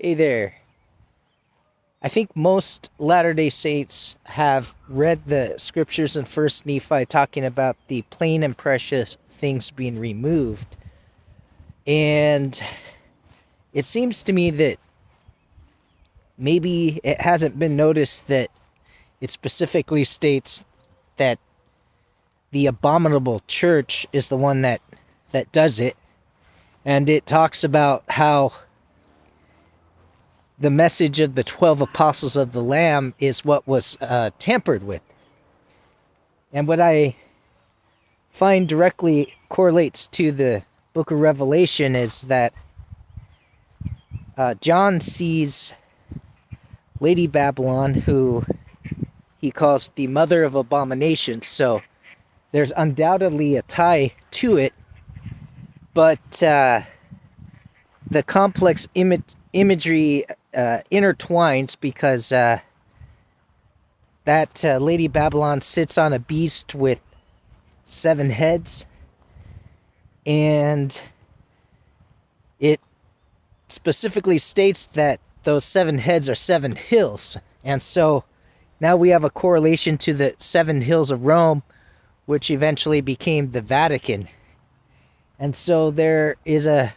Hey there. I think most Latter-day Saints have read the scriptures in First Nephi talking about the plain and precious things being removed. And it seems to me that maybe it hasn't been noticed that it specifically states that the Abominable church is the one that does it. And it talks about how the message of the 12 apostles of the Lamb is what was tampered with. And what I find directly correlates to the book of Revelation is that John sees Lady Babylon, who he calls the mother of abominations. So there's undoubtedly a tie to it. But the complex imagery intertwines because that Lady Babylon sits on a beast with 7 heads, and it specifically states that those 7 heads are 7 hills. And so now we have a correlation to the 7 hills of Rome, which eventually became the Vatican. And so there is a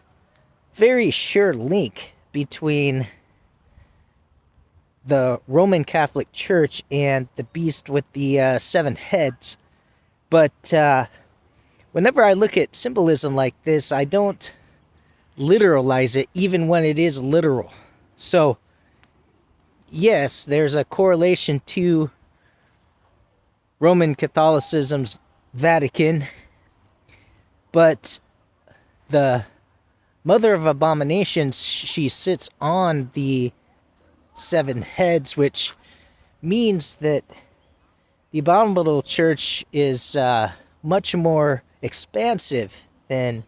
very sure link between the Roman Catholic Church and the beast with the 7 heads. But whenever I look at symbolism like this, I don't literalize it, even when it is literal. So, yes, there's a correlation to Roman Catholicism's Vatican, but the Mother of Abominations, she sits on the 7 heads, which means that the Abominable Church is much more expansive than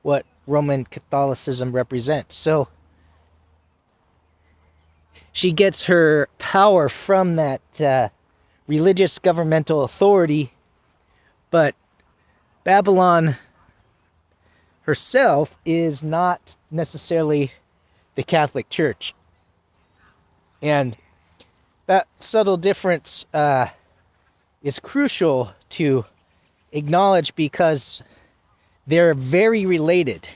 what Roman Catholicism represents. So she gets her power from that religious governmental authority, but Babylon herself is not necessarily the Catholic Church. And that subtle difference is crucial to acknowledge because they're very related.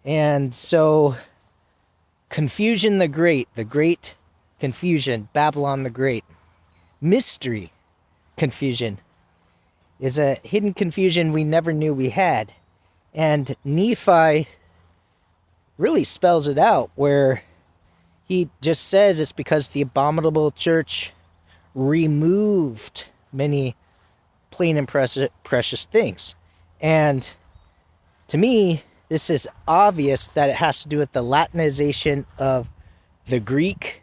And so Confusion the Great Confusion, Babylon the Great, mystery confusion is a hidden confusion we never knew we had. And Nephi really spells it out, where he just says it's because the Abominable Church removed many plain and precious things. And to me, this is obvious that it has to do with the Latinization of the Greek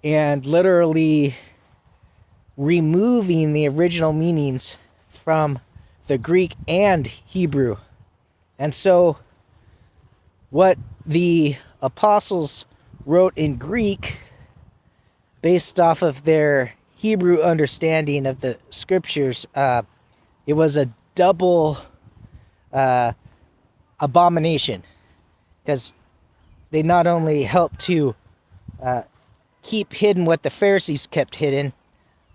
and literally removing the original meanings from the Greek and Hebrew. And so what the apostles wrote in Greek, based off of their Hebrew understanding of the scriptures, it was a double abomination, because they not only helped to keep hidden what the Pharisees kept hidden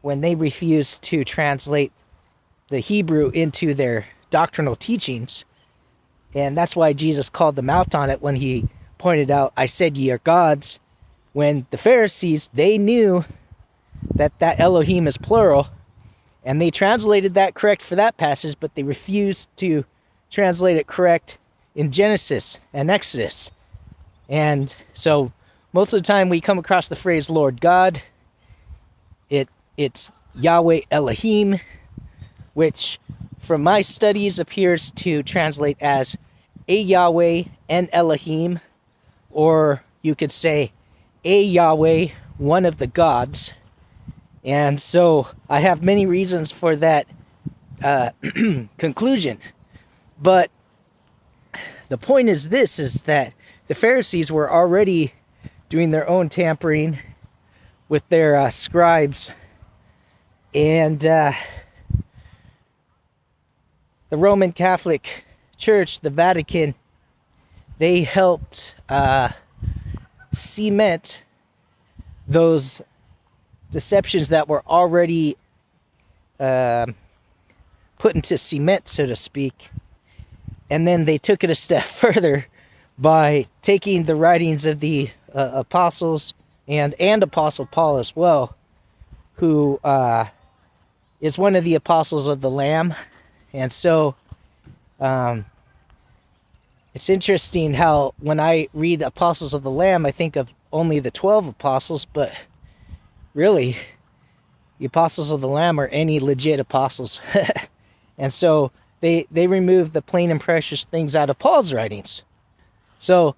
when they refused to translate the Hebrew into their doctrinal teachings. And that's why Jesus called them out on it when he pointed out, I said ye are gods, when the Pharisees, they knew that Elohim is plural, and they translated that correct for that passage, but they refused to translate it correct in Genesis and Exodus. And so most of the time we come across the phrase Lord God, it's Yahweh Elohim, which from my studies appears to translate as a Yahweh and Elohim, or you could say a Yahweh, one of the gods. And so I have many reasons for that conclusion. But the point is this, is that the Pharisees were already doing their own tampering with their scribes. And the Roman Catholic Church, the Vatican, they helped cement those deceptions that were already put into cement, so to speak. And then they took it a step further by taking the writings of the apostles and Apostle Paul as well, who is one of the apostles of the Lamb. And so it's interesting how when I read the apostles of the Lamb, I think of only the 12 apostles, but really, the apostles of the Lamb are any legit apostles. And so they removed the plain and precious things out of Paul's writings. So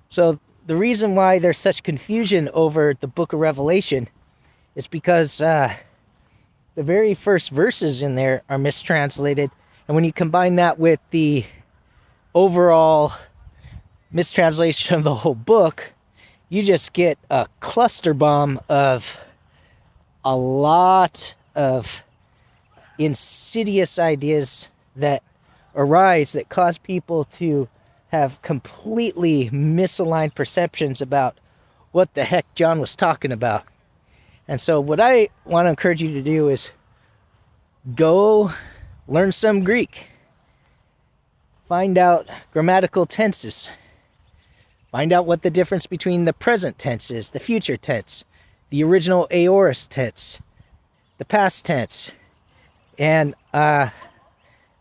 the reason why there's such confusion over the book of Revelation is because the very first verses in there are mistranslated. And when you combine that with the overall mistranslation of the whole book, you just get a cluster bomb of a lot of insidious ideas that arise that cause people to have completely misaligned perceptions about what the heck John was talking about. And so what I want to encourage you to do is go learn some Greek. Find out grammatical tenses. Find out what the difference between the present tense is, the future tense, the original aorist tense, the past tense, and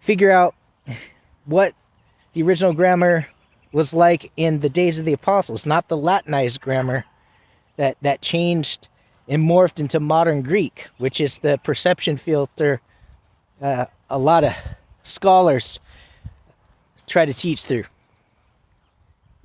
figure out what the original grammar was like in the days of the apostles, not the Latinized grammar that changed and morphed into modern Greek, which is the perception filter a lot of scholars try to teach through.